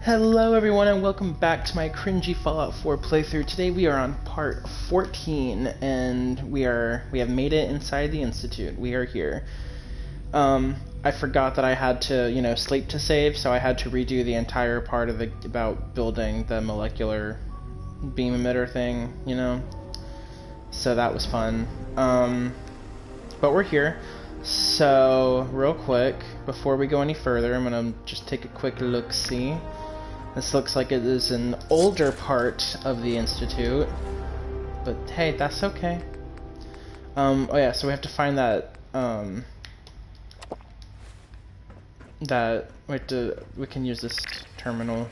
Hello everyone and welcome back to my Cringy Fallout 4 playthrough. Today we are on part 14 and we have made it inside the Institute. We are here. I forgot that I had to, sleep to save, so I had to redo the entire part of about building the molecular beam emitter thing, So that was fun. But we're here. So, real quick, before we go any further, I'm gonna just take a quick look-see. This looks like it is an older part of the Institute, but hey, that's okay. Oh yeah, so we have to find that, we can use this terminal.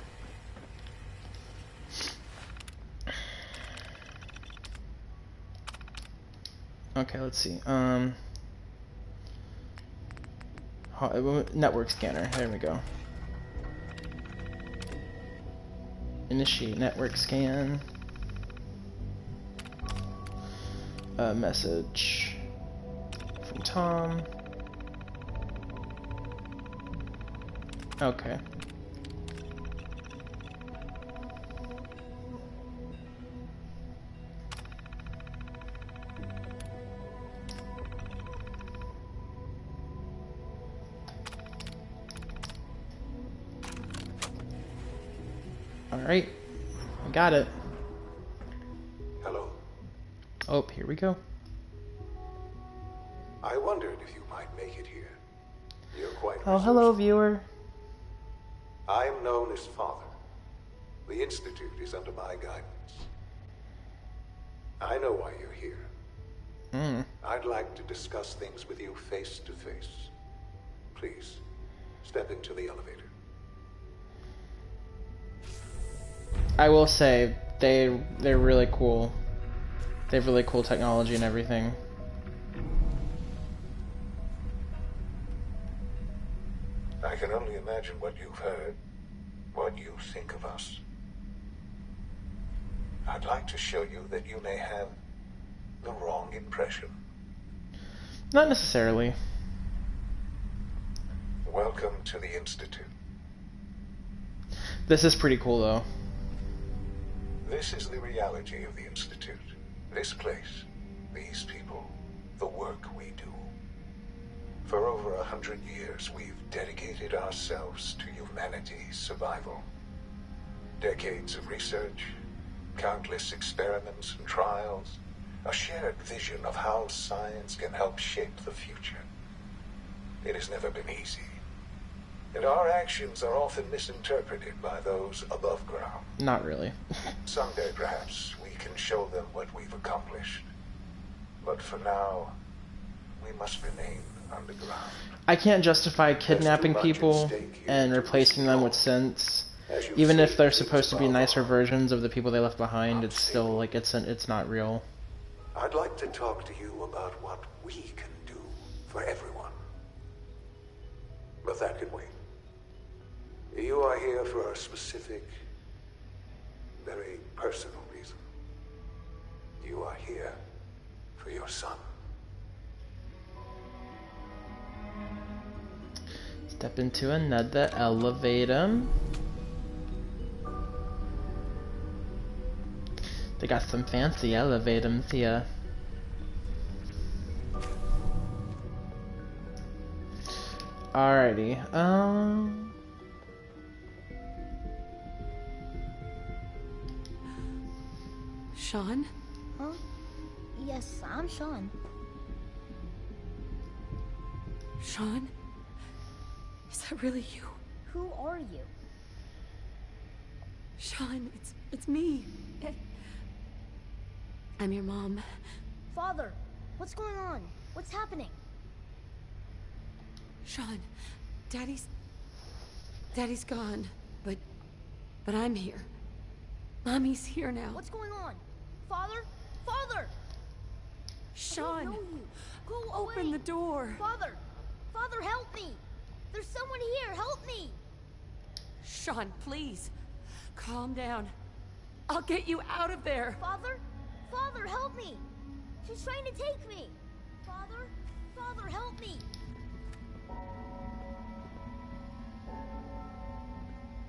Okay, let's see, network scanner, there we go. Initiate network scan. Message from Tom. Okay. Alright, I got it. Hello. Oh, here we go. I wondered if you might make it here. You're quite Oh, hello, resourceful. viewer. I am known as Father. The Institute is under my guidance. I know why you're here. I'd like to discuss things with you face to face. Please, step into the elevator. I will say, they're really cool. They have really cool technology and everything. I can only imagine what you've heard, what you think of us. I'd like to show you that you may have the wrong impression. Not necessarily. Welcome to the Institute. This is pretty cool, though. This is the reality of the Institute. This place, these people, the work we do. For over 100 years, we've dedicated ourselves to humanity's survival. Decades of research, countless experiments and trials, a shared vision of how science can help shape the future. It has never been easy. And our actions are often misinterpreted by those above ground. Not really. Someday, perhaps, we can show them what we've accomplished. But for now, we must remain underground. I can't justify kidnapping people and replacing them with synths. Even if they're supposed to be nicer versions of the people they left behind, it's still, like, it's not real. I'd like to talk to you about what we can do for everyone. But that can wait. You are here for a specific, very personal reason. You are here for your son. Step into another elevator. They got some fancy elevators here. Alrighty, Sean? Huh? Yes, I'm Sean. Sean? Is that really you? Who are you? Sean, it's me. I'm your mom. Father, what's going on? What's happening? Sean, Daddy's gone, but I'm here. Mommy's here now. What's going on? Father? Father! Sean! I don't know you. Go Open away. the door. Father! Father, help me! There's someone here, help me! Sean, please. Calm down. I'll get you out of there. Father? Father, help me! She's trying to take me! Father? Father, help me!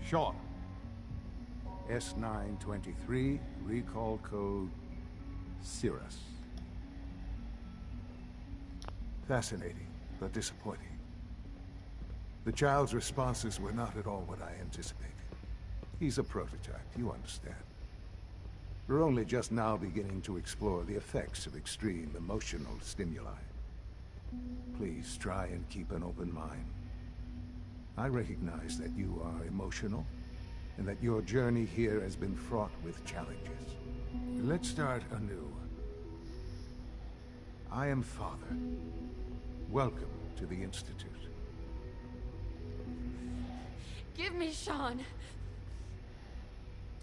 Sean, S923, recall code Cirrus. Fascinating, but disappointing. The child's responses were not at all what I anticipated. He's a prototype, you understand. We're only just now beginning to explore the effects of extreme emotional stimuli. Please try and keep an open mind. I recognize that you are emotional, and that your journey here has been fraught with challenges. Let's start anew. I am Father. Welcome to the Institute. Give me Sean.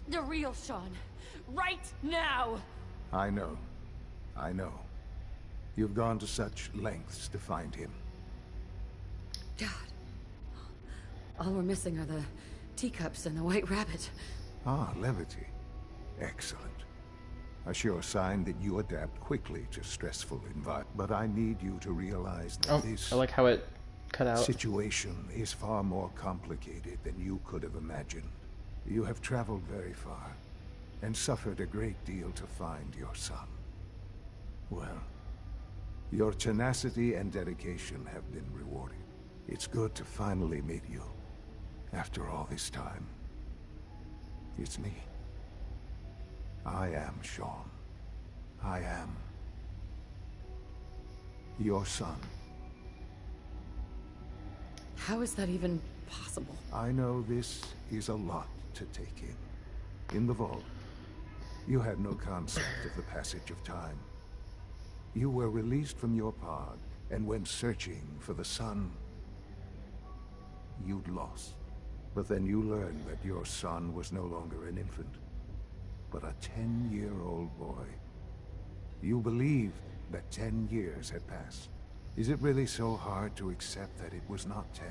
The real Sean. Right now! I know. I know. You've gone to such lengths to find him. God. All we're missing are the teacups and the white rabbit. Ah, levity. Excellent. A sure sign that you adapt quickly to stressful environments. But I need you to realize that this I like how it cut out. situation is far more complicated than you could have imagined. You have traveled very far, and suffered a great deal to find your son. Well, your tenacity and dedication have been rewarded. It's good to finally meet you, after all this time. It's me. I am Sean. I am your son. How is that even possible? I know this is a lot to take in. In the vault, you had no concept of the passage of time. You were released from your pod and went searching for the sun you'd lost. But then you learned that your son was no longer an infant, but a 10-year-old boy. You believed that 10 years had passed. Is it really so hard to accept that it was not 10,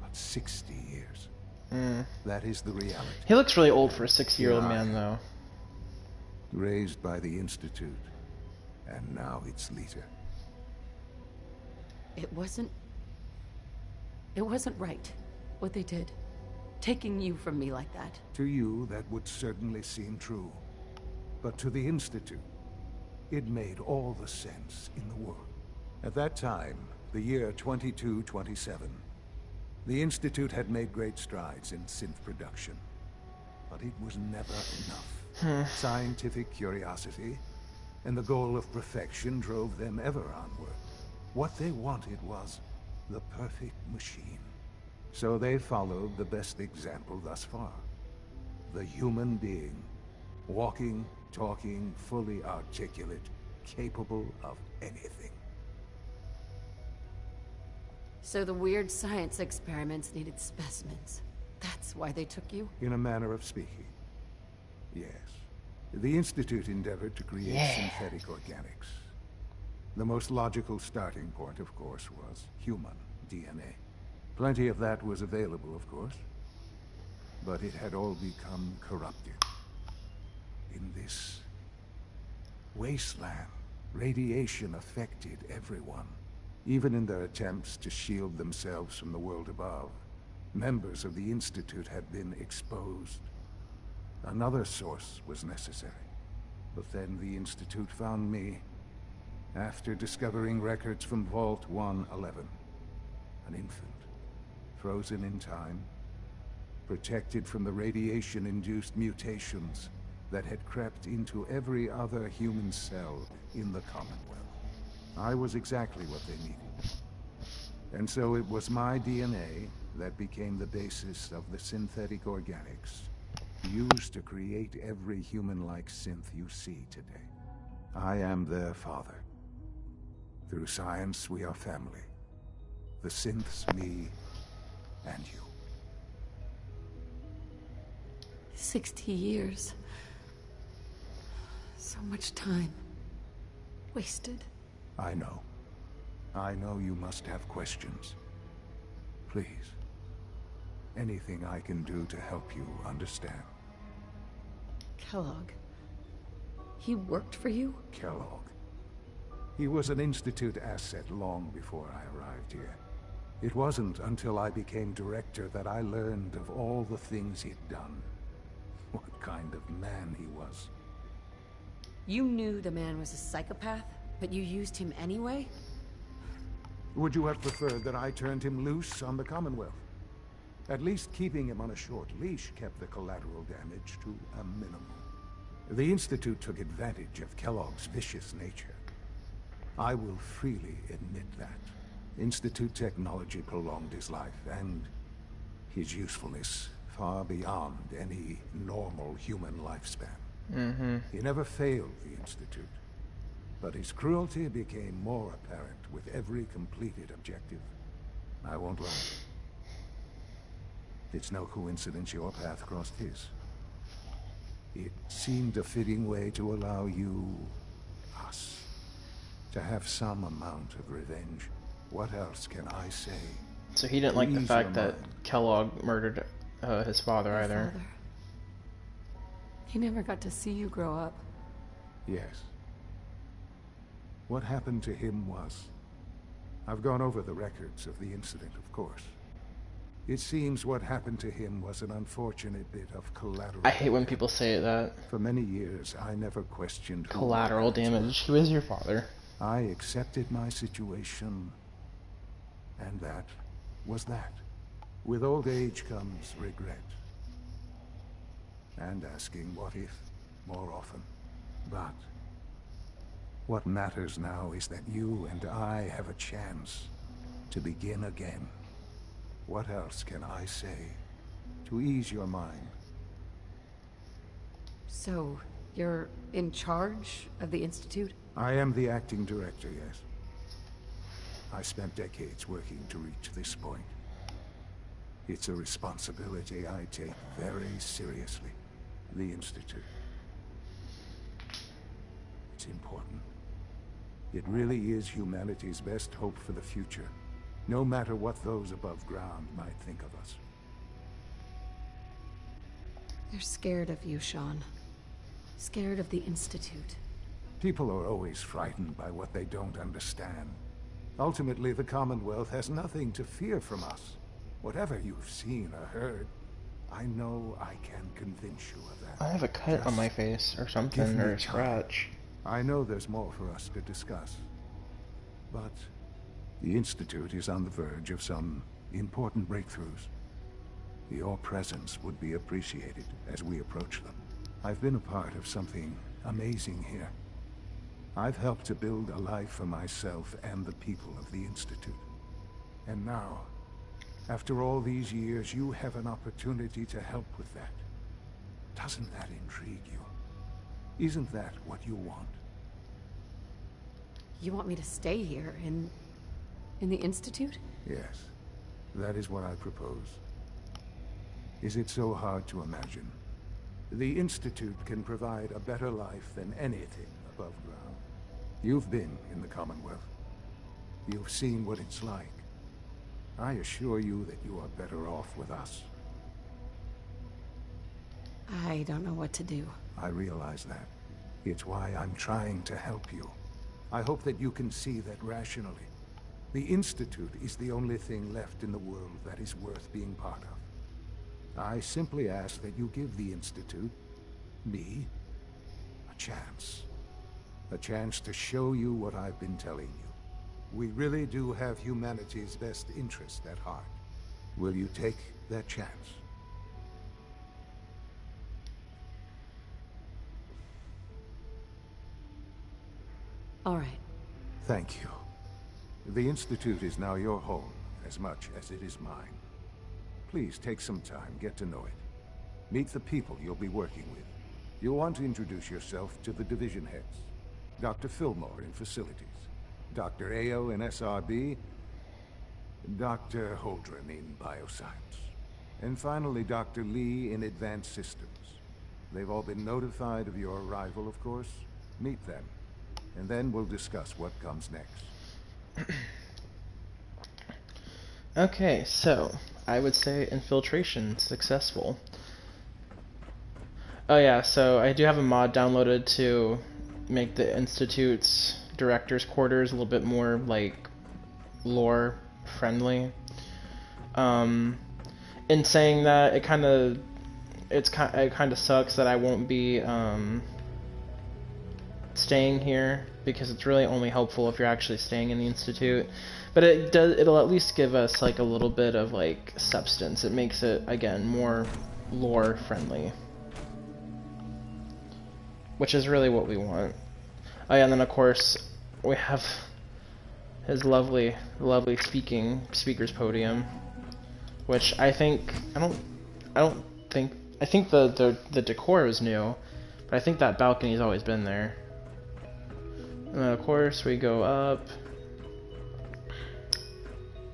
but 60 years? That is the reality. He looks really old for a 60-year-old man, though. Raised by the Institute, and now its leader. It wasn't right, what they did. Taking you from me like that. To you, that would certainly seem true. But to the Institute, it made all the sense in the world. At that time, the year 2227, the Institute had made great strides in synth production. But it was never enough. Scientific curiosity and the goal of perfection drove them ever onward. What they wanted was the perfect machine. So they followed the best example thus far. The human being. Walking, talking, fully articulate, capable of anything. So the weird science experiments needed specimens. That's why they took you? In a manner of speaking. Yes. The Institute endeavored to create synthetic organics. The most logical starting point, of course, was human DNA. Plenty of that was available, of course. But it had all become corrupted. In this wasteland, radiation affected everyone. Even in their attempts to shield themselves from the world above, members of the Institute had been exposed. Another source was necessary. But then the Institute found me, after discovering records from Vault 111. An infant, frozen in time, protected from the radiation-induced mutations that had crept into every other human cell in the Commonwealth. I was exactly what they needed. And so it was my DNA that became the basis of the synthetic organics used to create every human-like synth you see today. I am their father. Through science, we are family. The synths, me, and you. 60 years. So much time. Wasted. I know. I know you must have questions. Please. Anything I can do to help you understand. Kellogg. He worked for you? Kellogg. He was an Institute asset long before I arrived here. It wasn't until I became director that I learned of all the things he'd done. what kind of man he was. You knew the man was a psychopath, but you used him anyway? Would you have preferred that I turned him loose on the Commonwealth? At least keeping him on a short leash kept the collateral damage to a minimum. The Institute took advantage of Kellogg's vicious nature. I will freely admit that. Institute technology prolonged his life, and his usefulness far beyond any normal human lifespan. He never failed the Institute, but his cruelty became more apparent with every completed objective. I won't lie. It's no coincidence your path crossed his. It seemed a fitting way to allow us, to have some amount of revenge. What else can I say? So he didn't like the fact that Kellogg murdered his father either. Father. He never got to see you grow up. Yes. What happened to him was... I've gone over the records of the incident, of course. It seems what happened to him was an unfortunate bit of collateral... I hate when people say that. For many years, I never questioned... Collateral damage. He was your father. I accepted my situation, and that was that. With old age comes regret. And asking what if more often. But what matters now is that you and I have a chance to begin again. What else can I say to ease your mind? So, you're in charge of the Institute? I am the acting director, yes. I spent decades working to reach this point. It's a responsibility I take very seriously. The Institute. It's important. It really is humanity's best hope for the future, no matter what those above ground might think of us. They're scared of you, Sean. Scared of the Institute. People are always frightened by what they don't understand. Ultimately, the Commonwealth has nothing to fear from us. Whatever you've seen or heard, I know I can convince you of that. I have a cut on my face or something, or a scratch. I know there's more for us to discuss. But the Institute is on the verge of some important breakthroughs. Your presence would be appreciated as we approach them. I've been a part of something amazing here. I've helped to build a life for myself and the people of the Institute. And now, after all these years, you have an opportunity to help with that. Doesn't that intrigue you? Isn't that what you want? You want me to stay here, in the Institute? Yes, that is what I propose. Is it so hard to imagine? The Institute can provide a better life than anything above ground. You've been in the Commonwealth. You've seen what it's like. I assure you that you are better off with us. I don't know what to do. I realize that. It's why I'm trying to help you. I hope that you can see that rationally. The Institute is the only thing left in the world that is worth being part of. I simply ask that you give the Institute, me, a chance. A chance to show you what I've been telling you. We really do have humanity's best interest at heart. Will you take that chance? All right. Thank you. The Institute is now your home, as much as it is mine. Please take some time, get to know it. Meet the people you'll be working with. You'll want to introduce yourself to the division heads. Dr. Fillmore in Facilities, Dr. Ayo in SRB, Dr. Holdren in Bioscience, and finally Dr. Lee in Advanced Systems. They've all been notified of your arrival, of course. Meet them, and then we'll discuss what comes next. Okay, so I would say infiltration successful. Oh yeah, so I do have a mod downloaded to make the Institute's director's quarters a little bit more like lore friendly. In saying that, it kind of it kind of sucks that I won't be staying here, because it's really only helpful if you're actually staying in the Institute. But it'll at least give us like a little bit of like substance. It makes it, again, more lore friendly, which is really what we want. Oh yeah, and then of course we have his lovely speaker's podium, which I think I think the decor is new, but I think that balcony's always been there. And then of course we go up.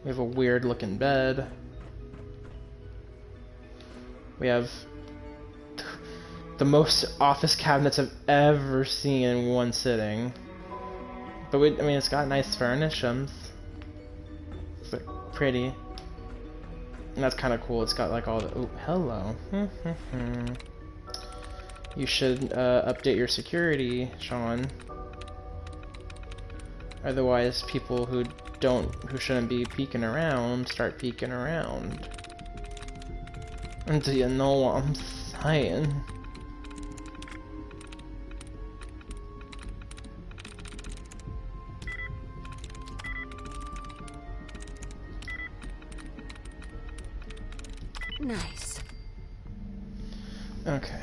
We have a weird looking bed. We have the most office cabinets I've ever seen in one sitting. But I mean, it's got nice furnishings. It's pretty. And that's kind of cool. It's got like all the... Oh, hello. You should update your security, Sean. Otherwise, people who shouldn't be peeking around start peeking around. And do you know what I'm saying? Nice. Okay.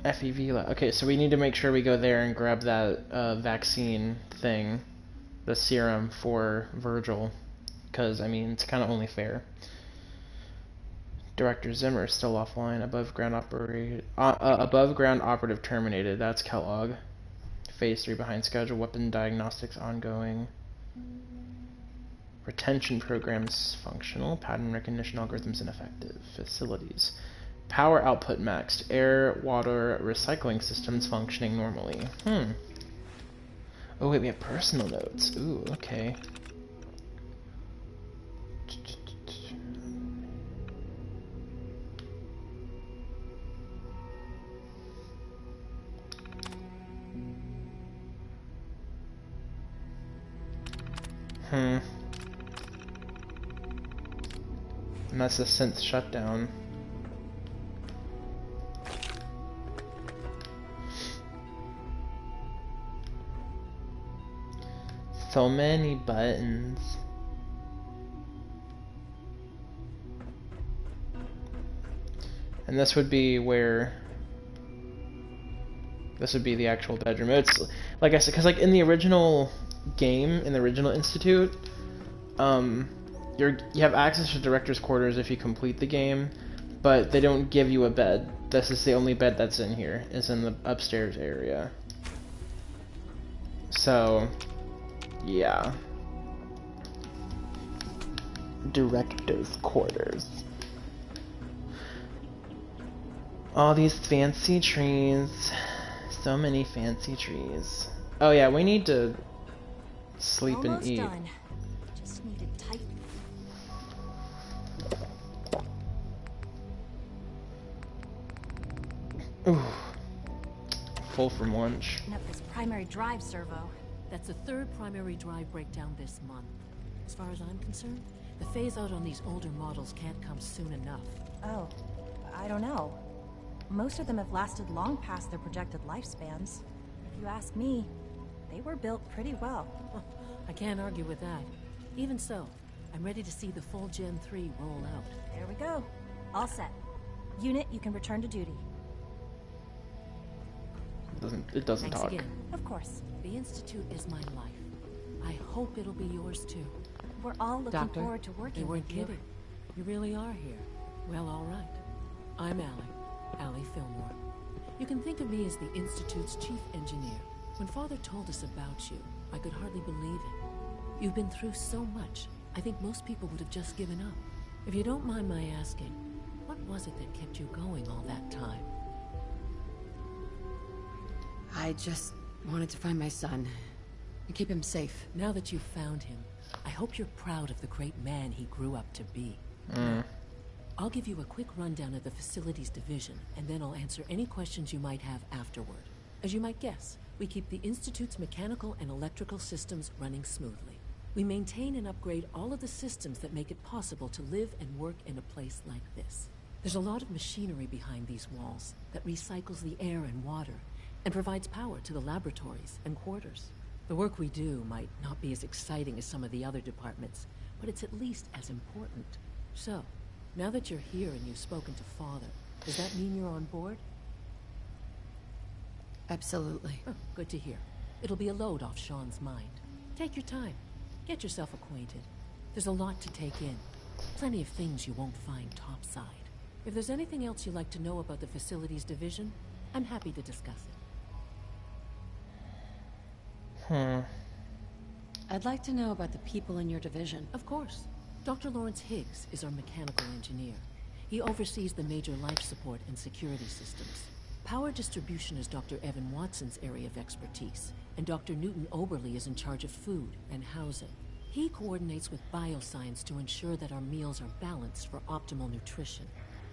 FEV lab. Okay, so we need to make sure we go there and grab that vaccine thing, the serum for Virgil, because I mean it's kind of only fair. Director Zimmer is still offline. Above ground operative terminated. That's Kellogg. Phase 3 behind schedule. Weapon diagnostics ongoing. Retention programs functional. Pattern recognition algorithms ineffective. Facilities. Power output maxed. Air, water, recycling systems functioning normally. Oh wait, we have personal notes. Ooh, okay. And that's the synth shutdown. So many buttons. And this would be where... This would be the actual bedroom. It's, like I said, because like in the original game, in the original Institute, you have access to director's quarters if you complete the game, but they don't give you a bed. This is the only bed that's in here, is in the upstairs area. So, yeah. Director's quarters. All these fancy trees. So many fancy trees. Oh yeah, we need to sleep Almost and eat. done. Just need to tighten. Ooh. Full from lunch. Open up this primary drive servo. That's the third primary drive breakdown this month. As far as I'm concerned, the phase out on these older models can't come soon enough. Oh, I don't know. Most of them have lasted long past their projected lifespans. If you ask me, they were built pretty well. I can't argue with that. Even so, I'm ready to see the full Gen 3 roll out. There we go. All set. Unit, you can return to duty. It doesn't Thanks talk. again. Of course. The Institute is my life. I hope it'll be yours too. We're all looking Doctor, forward to you working weren't with you. kidding. You really are here. Well, all right. I'm Allie Fillmore. You can think of me as the Institute's chief engineer. When Father told us about you, I could hardly believe it. You've been through so much, I think most people would have just given up. If you don't mind my asking, what was it that kept you going all that time? I just wanted to find my son and keep him safe. Now that you've found him, I hope you're proud of the great man he grew up to be. I'll give you a quick rundown of the facilities division, and then I'll answer any questions you might have afterward. As you might guess, we keep the Institute's mechanical and electrical systems running smoothly. We maintain and upgrade all of the systems that make it possible to live and work in a place like this. There's a lot of machinery behind these walls that recycles the air and water and provides power to the laboratories and quarters. The work we do might not be as exciting as some of the other departments, but it's at least as important. So, now that you're here and you've spoken to Father, does that mean you're on board? Absolutely. Oh, good to hear. It'll be a load off Sean's mind. Take your time. Get yourself acquainted. There's a lot to take in. Plenty of things you won't find topside. If there's anything else you'd like to know about the facilities division, I'm happy to discuss it. I'd like to know about the people in your division. Of course. Dr. Lawrence Higgs is our mechanical engineer. He oversees the major life support and security systems. Power distribution is Dr. Evan Watson's area of expertise, and Dr. Newton Oberly is in charge of food and housing. He coordinates with bioscience to ensure that our meals are balanced for optimal nutrition.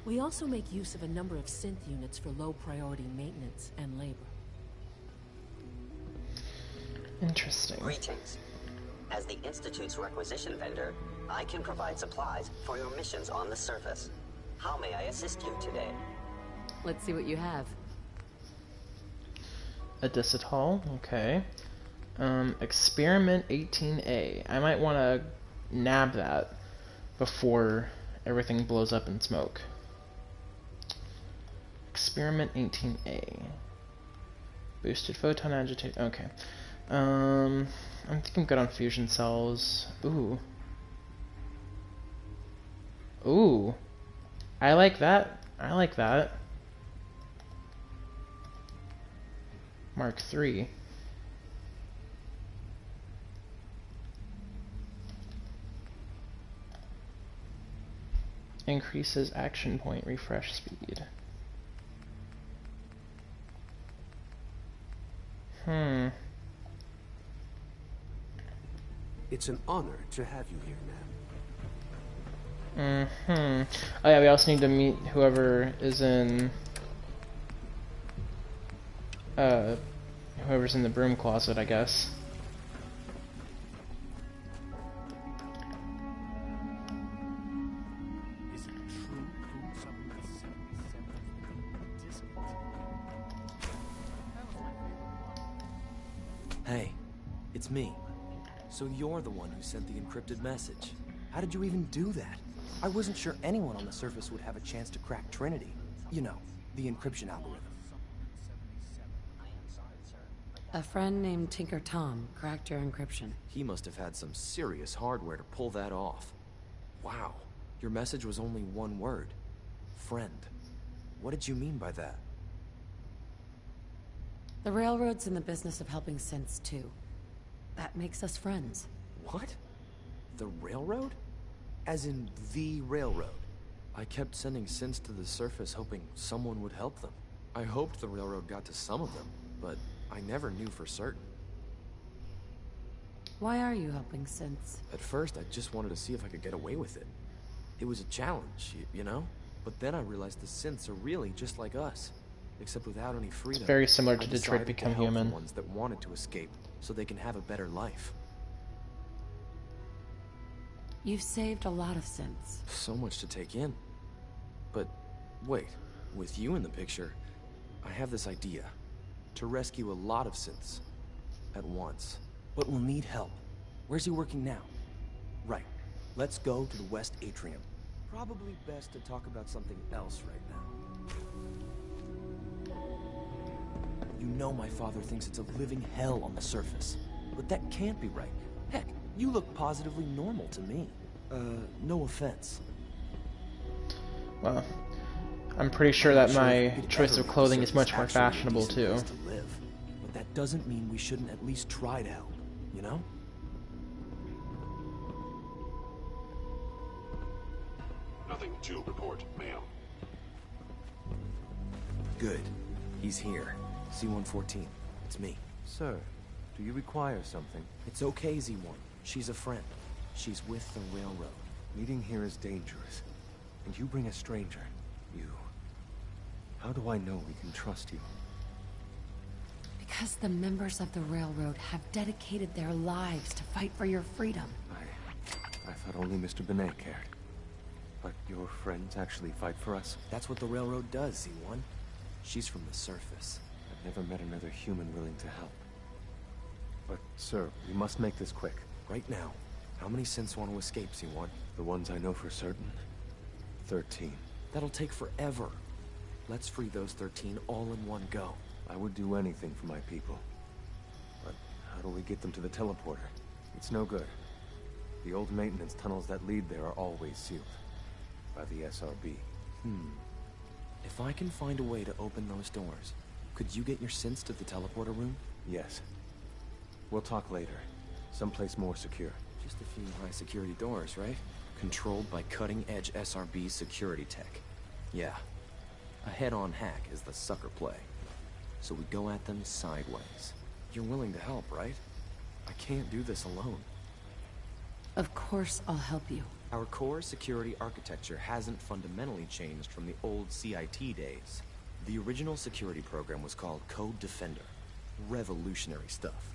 We also make use of a number of synth units for low-priority maintenance and labor. Interesting. Greetings. As the Institute's requisition vendor, I can provide supplies for your missions on the surface. How may I assist you today? Let's see what you have. A Discital, okay. Experiment 18A. I might want to nab that before everything blows up in smoke. Experiment 18A. Boosted photon agitate. Okay. I think I'm good on fusion cells. Ooh. Ooh. I like that. I like that. Mark III. Increases action point refresh speed. It's an honor to have you here, ma'am. Oh yeah, we also need to meet whoever is in whoever's in the broom closet, I guess. Is it true food supplement 77 discipline? That was my favorite one. Hey, it's me. So you're the one who sent the encrypted message. How did you even do that? I wasn't sure anyone on the surface would have a chance to crack Trinity. You know, the encryption algorithm. A friend named Tinker Tom cracked your encryption. He must have had some serious hardware to pull that off. Wow, your message was only one word. Friend. What did you mean by that? The Railroad's in the business of helping synths too. That makes us friends. What? The Railroad? As in the Railroad? I kept sending synths to the surface hoping someone would help them. I hoped the Railroad got to some of them, but I never knew for certain. Why are you helping synths? At first, I just wanted to see if I could get away with it. It was a challenge, you know? But then I realized the synths are really just like us, except without any freedom. It's very similar to I Detroit decided Become to help Human. the ones that wanted to escape, so they can have a better life. You've saved a lot of synths. So much to take in. But wait, with you in the picture, I have this idea. To rescue a lot of synths at once. But we'll need help. Where's he working now? Right. Let's go to the West Atrium. Probably best to talk about something else right now. You know my father thinks it's a living hell on the surface. But that can't be right. Heck, you look positively normal to me. No offense. Well, I'm pretty sure that Sure, my if we could choice ever of make clothing is service much more actually a fashionable decent too. place to live. But that doesn't mean we shouldn't at least try to help, you know? Nothing to report, ma'am. Good. He's here. C-114. It's me. Sir, do you require something? It's okay, Z1. She's a friend. She's with the railroad. Meeting here is dangerous. And you bring a stranger. You... How do I know we can trust you? Because the members of the railroad have dedicated their lives to fight for your freedom. I thought only Mr. Benet cared. But your friends actually fight for us? That's what the railroad does, Z1. She's from the surface. I've never met another human willing to help. But, sir, we must make this quick. Right now, how many synths want to escape, Z1? The ones I know for certain? 13. That'll take forever. Let's free those 13 all in one go. I would do anything for my people. But how do we get them to the teleporter? It's no good. The old maintenance tunnels that lead there are always sealed. By the SRB. If I can find a way to open those doors, could you get your synths to the teleporter room? Yes. We'll talk later. Someplace more secure. Just a few high-security doors, right? Controlled by cutting-edge SRB security tech. Yeah. A head-on hack is the sucker play. So we go at them sideways. You're willing to help, right? I can't do this alone. Of course I'll help you. Our core security architecture hasn't fundamentally changed from the old CIT days. The original security program was called Code Defender. Revolutionary stuff.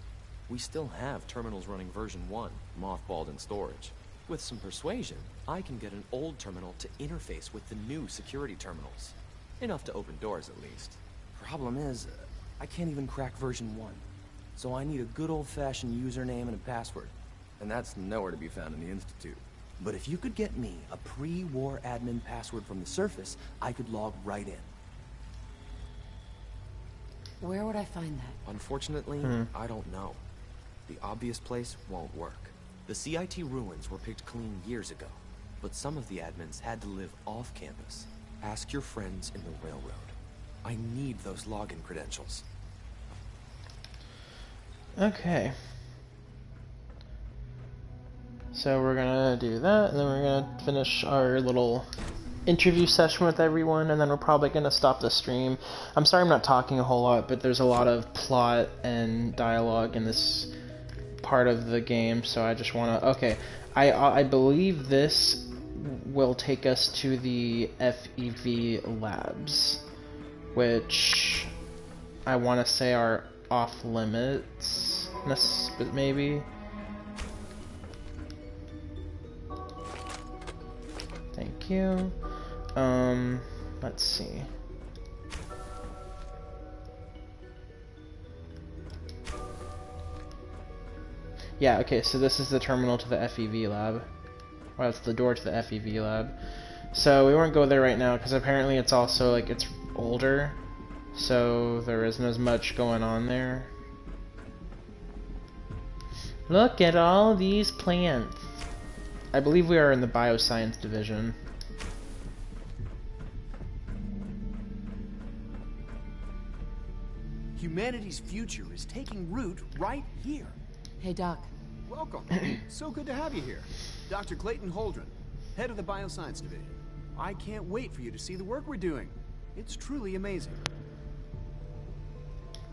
We still have terminals running version 1, mothballed in storage. With some persuasion, I can get an old terminal to interface with the new security terminals. Enough to open doors, at least. Problem is, I can't even crack version 1. So I need a good old-fashioned username and a password. And that's nowhere to be found in the Institute. But if you could get me a pre-war admin password from the surface, I could log right in. Where would I find that? Unfortunately, I don't know. The obvious place won't work. The CIT ruins were picked clean years ago, but some of the admins had to live off campus. Ask your friends in the railroad. I need those login credentials. Okay. So we're gonna do that, and then we're gonna finish our little interview session with everyone, and then we're probably gonna stop the stream. I'm sorry I'm not talking a whole lot, but there's a lot of plot and dialogue in this part of the game, so I just wanna... Okay, I believe this will take us to the FEV labs, which I want to say are off limits, but maybe. Thank you. Let's see. Yeah, okay, so this is the terminal to the FEV lab. Well, it's the door to the FEV lab. So we won't go there right now, because apparently it's also, like, it's older. So there isn't as much going on there. Look at all these plants. I believe we are in the bioscience division. Humanity's future is taking root right here. Hey, Doc. Welcome. So good to have you here. Dr. Clayton Holdren, head of the Bioscience Division. I can't wait for you to see the work we're doing. It's truly amazing.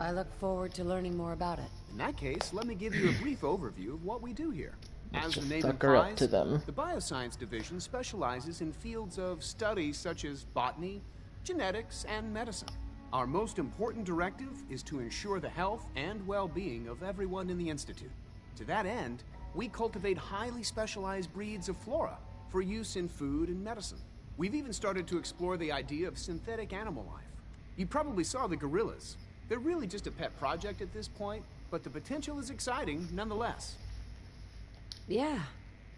I look forward to learning more about it. In that case, let me give you a brief overview of what we do here. As the name Sucker up implies, to them. the Bioscience Division specializes in fields of study such as botany, genetics, and medicine. Our most important directive is to ensure the health and well-being of everyone in the Institute. To that end, we cultivate highly specialized breeds of flora for use in food and medicine. We've even started to explore the idea of synthetic animal life. You probably saw the gorillas. They're really just a pet project at this point, but the potential is exciting nonetheless. Yeah,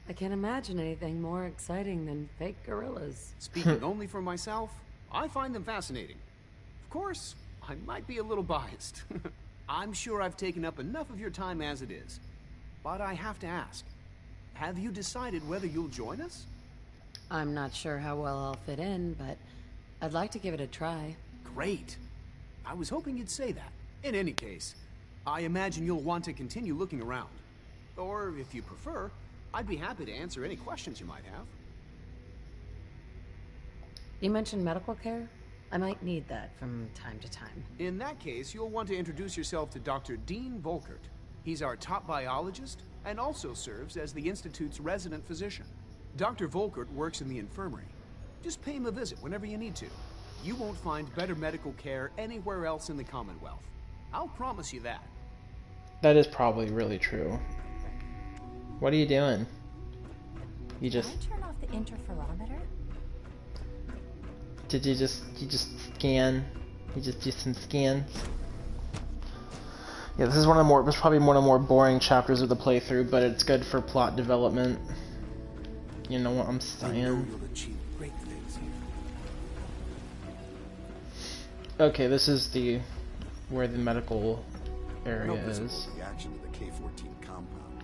I can't imagine anything more exciting than fake gorillas. Speaking only for myself, I find them fascinating. Of course, I might be a little biased. I'm sure I've taken up enough of your time as it is. But I have to ask, have you decided whether you'll join us? I'm not sure how well I'll fit in, but I'd like to give it a try. Great. I was hoping you'd say that. In any case, I imagine you'll want to continue looking around. Or, if you prefer, I'd be happy to answer any questions you might have. You mentioned medical care? I might need that from time to time. In that case, you'll want to introduce yourself to Dr. Dean Volkert. He's our top biologist and also serves as the Institute's resident physician. Dr. Volkert works in the infirmary. Just pay him a visit whenever you need to. You won't find better medical care anywhere else in the Commonwealth. I'll promise you that. That is probably really true. What are you doing? You just... Can I turn off the interferometer? Did you just scan? You just do some scans? Yeah, this is one of the more, it's probably one of the more boring chapters of the playthrough, but it's good for plot development. You know what I'm saying? Okay, this is the where the medical area is. Reaction to the K-14 compound.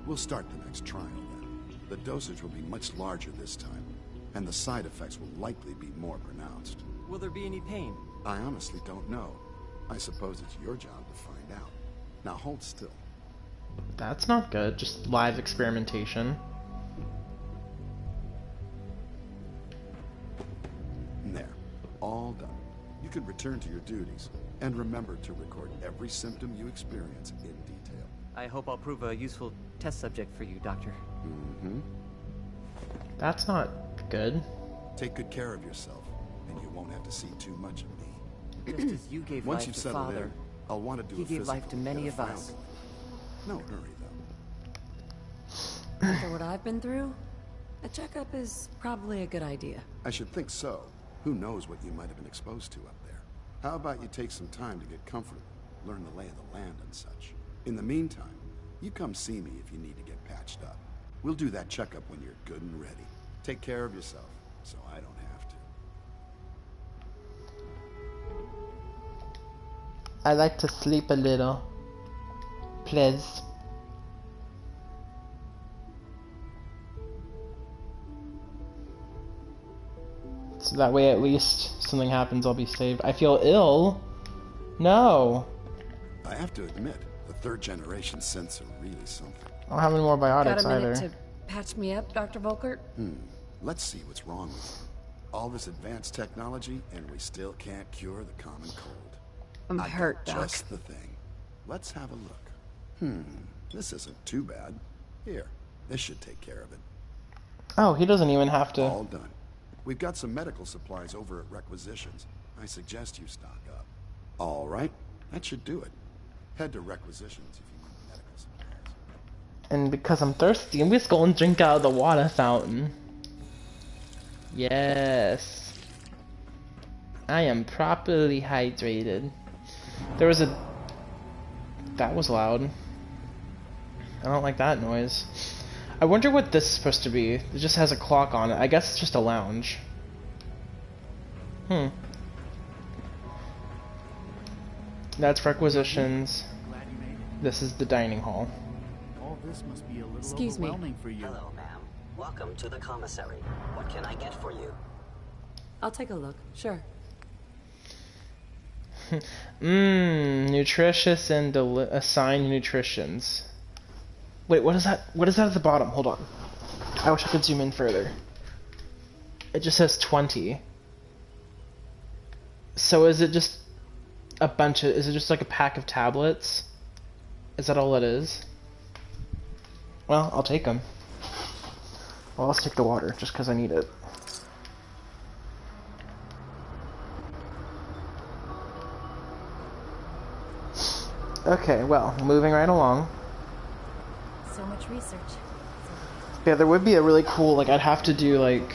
We'll start the next trial then. The dosage will be much larger this time, and the side effects will likely be more pronounced. Will there be any pain? I honestly don't know. I suppose it's your job to find out. Now hold still. That's not good, just live experimentation. There. All done. You can return to your duties, and remember to record every symptom you experience in detail. I hope I'll prove a useful test subject for you, Doctor. Mm-hmm. That's not good. Take good care of yourself, and you won't have to see too much of me. Just as you gave Once life you've to settled Father, in, I'll want to do he a gave physical life to many and a of us. found. No hurry, though. After what I've been through, a checkup is probably a good idea. I should think so. Who knows what you might have been exposed to up there. How about you take some time to get comfortable, learn the lay of the land and such. In the meantime, you come see me if you need to get patched up. We'll do that checkup when you're good and ready. Take care of yourself, so I don't have to. I like to sleep a little. Please. So that way at least something happens, I'll be saved. I feel ill. No. I have to admit, the third generation synths are really something. I don't have any more biotics Got a minute either. to patch me up, Dr. Volkert? Let's see what's wrong with you. All this advanced technology, and we still can't cure the common cold. I'm I hurt, got Doc. just the thing. Let's have a look. This isn't too bad. Here, this should take care of it. Oh, he doesn't even have to. All done. We've got some medical supplies over at Requisitions. I suggest you stock up. All right, that should do it. Head to Requisitions if you need medical supplies. And because I'm thirsty, I'm just going to drink out of the water fountain. Yes. I am properly hydrated. There was a... That was loud. I don't like that noise. I wonder what this is supposed to be. It just has a clock on it. I guess it's just a lounge. That's Requisitions. This is the dining hall. All this must be a little Excuse me. overwhelming for you. Hello, ma'am. Welcome to the commissary. What can I get for you? I'll take a look, sure. Nutritious and assigned nutritions. Wait, what is that? What is that at the bottom? Hold on. I wish I could zoom in further. It just says 20. So is it just a bunch of... Is it just like a pack of tablets? Is that all it is? Well, I'll take them. Well, let's take the water, just because I need it. Okay, well, moving right along. So much research. Yeah, there would be a really cool, like, I'd have to do, like,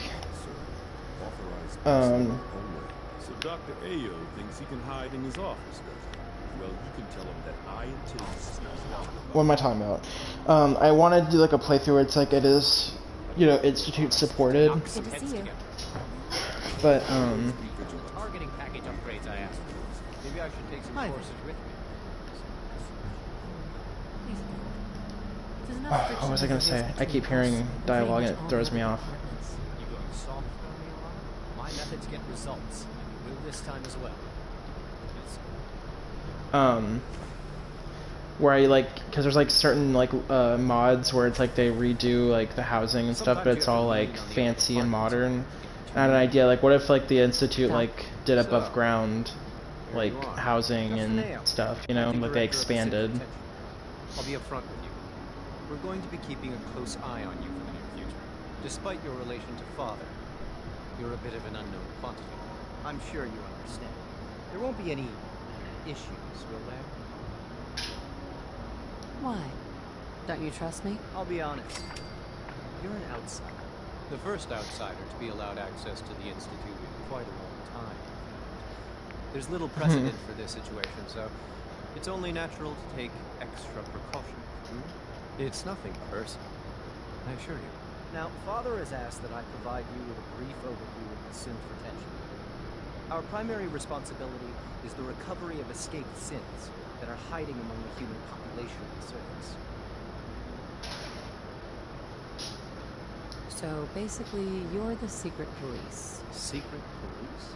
So Dr. Ayo thinks he can hide in his office. Well, you can tell him that I intend to... What am I talking about? I want to do, like, a playthrough where it's, like, it is, you know, Institute supported. Good to see you. But, Targeting package upgrades, I asked. Maybe I should take some courses with me. what was I gonna say? I keep hearing dialogue and it throws me off. You going soft on me a lot? My methods get results, and you will this time as well. Where I like, because there's like certain like mods where it's like they redo like the housing and stuff, but it's all like fancy and modern. I had an idea, like what if like the Institute like did above ground like housing and stuff, you know, like they expanded. I'll be upfront with you. We're going to be keeping a close eye on you for the near future. Despite your relation to Father, you're a bit of an unknown quantity. I'm sure you understand. There won't be any issues, will there? Why? Don't you trust me? I'll be honest. You're an outsider. The first outsider to be allowed access to the Institute in quite a long time. There's little precedent for this situation, so it's only natural to take extra precautions. It's nothing personal, I assure you. Now, Father has asked that I provide you with a brief overview of the synth retention. Our primary responsibility is the recovery of escaped synths that are hiding among the human population on the surface. So basically, you're the secret police. Secret police?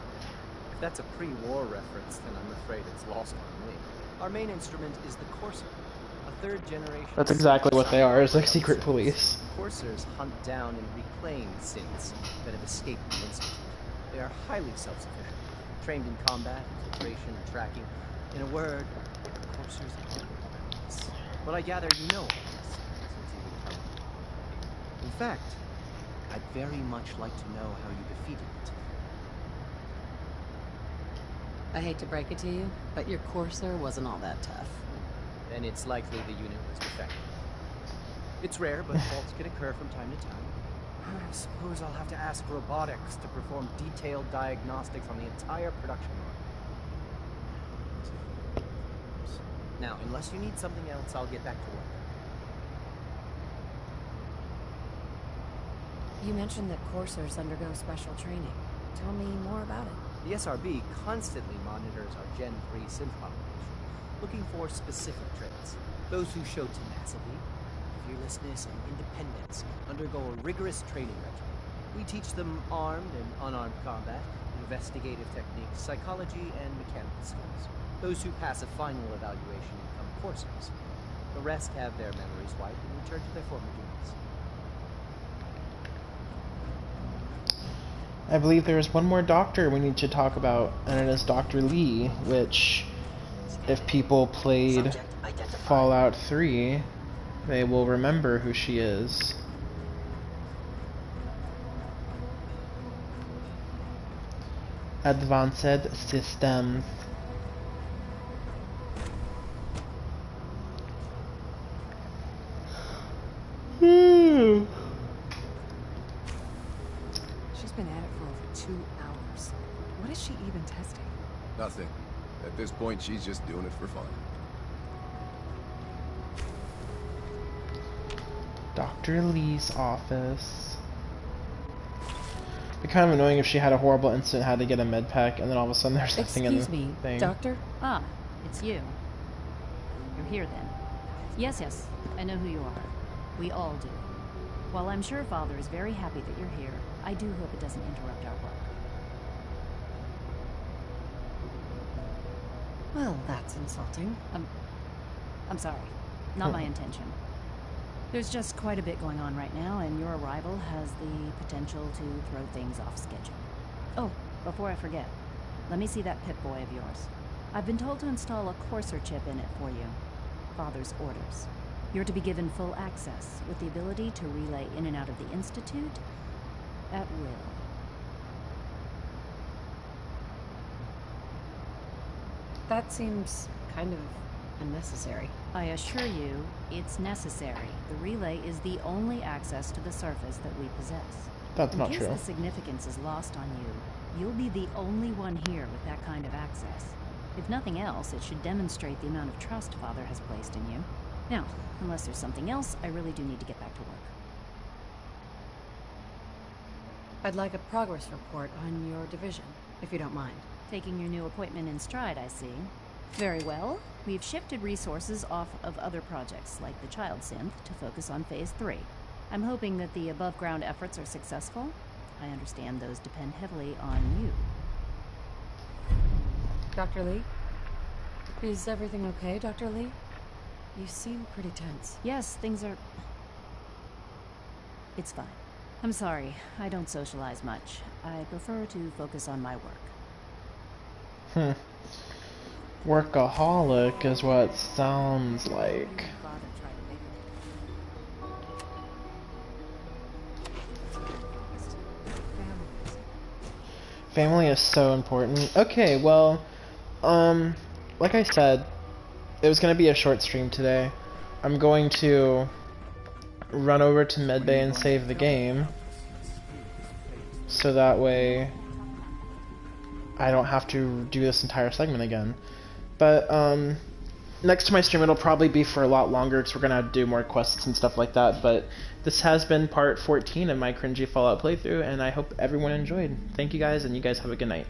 If that's a pre-war reference, then I'm afraid it's lost on me. Our main instrument is the Courser, a third generation... That's exactly what they are, is like secret police. Coursers hunt down and reclaim synths that have escaped the Institute. They are highly self-sufficient, trained in combat, infiltration, and tracking. In a word, Coursers are relentless. But I gather you know all this, since you would tell me. In fact, I'd very much like to know how you defeated it. I hate to break it to you, but your Courser wasn't all that tough. Then it's likely the unit was defective. It's rare, but faults can occur from time to time. I suppose I'll have to ask robotics to perform detailed diagnostics on the entire production line. Now, unless you need something else, I'll get back to work. You mentioned that coursers undergo special training. Tell me more about it. The SRB constantly monitors our Gen 3 synth population, looking for specific traits. Those who show tenacity, fearlessness, and independence undergo a rigorous training regimen. We teach them armed and unarmed combat, investigative techniques, psychology, and mechanical skills. Those who pass a final evaluation become coursers. The rest have their memories wiped and return to their former duties. I believe there is one more doctor we need to talk about, and it is Dr. Lee, which, if people played Fallout 3, they will remember who she is. Advanced Systems. She's been at it for over 2 hours. What is she even testing? Nothing. At this point, she's just doing it for fun. Dr. Lee's office. It'd be kind of annoying if she had a horrible incident, had to get a med pack, and then all of a sudden there's nothing in the thing. Excuse me, Doctor? Ah, it's you. You're here then. Yes, I know who you are. We all do. While I'm sure Father is very happy that you're here, I do hope it doesn't interrupt our work. Well, that's insulting. I'm sorry. Not my intention. There's just quite a bit going on right now, and your arrival has the potential to throw things off schedule. Oh, before I forget, let me see that Pip-Boy of yours. I've been told to install a Courser chip in it for you. Father's orders. You're to be given full access, with the ability to relay in and out of the Institute at will. That seems kind of unnecessary. I assure you, it's necessary. The relay is the only access to the surface that we possess. That's not true. true. In case the significance is lost on you, you'll be the only one here with that kind of access. If nothing else, it should demonstrate the amount of trust Father has placed in you. Now, unless there's something else, I really do need to get back to work. I'd like a progress report on your division, if you don't mind. Taking your new appointment in stride, I see. Very well. We've shifted resources off of other projects, like the Child Synth, to focus on Phase 3. I'm hoping that the above-ground efforts are successful. I understand those depend heavily on you. Dr. Lee? Is everything okay, Dr. Lee? You seem pretty tense. Yes, things are... It's fine. I'm sorry, I don't socialize much. I prefer to focus on my work. Workaholic is what it sounds like. Family is so important. Okay, well, like I said, it was going to be a short stream today. I'm going to run over to Medbay and save the game, so that way I don't have to do this entire segment again. But next to my stream it'll probably be for a lot longer because we're going to do more quests and stuff like that. But this has been part 14 of my Cringy Fallout playthrough, and I hope everyone enjoyed. Thank you guys, and you guys have a good night.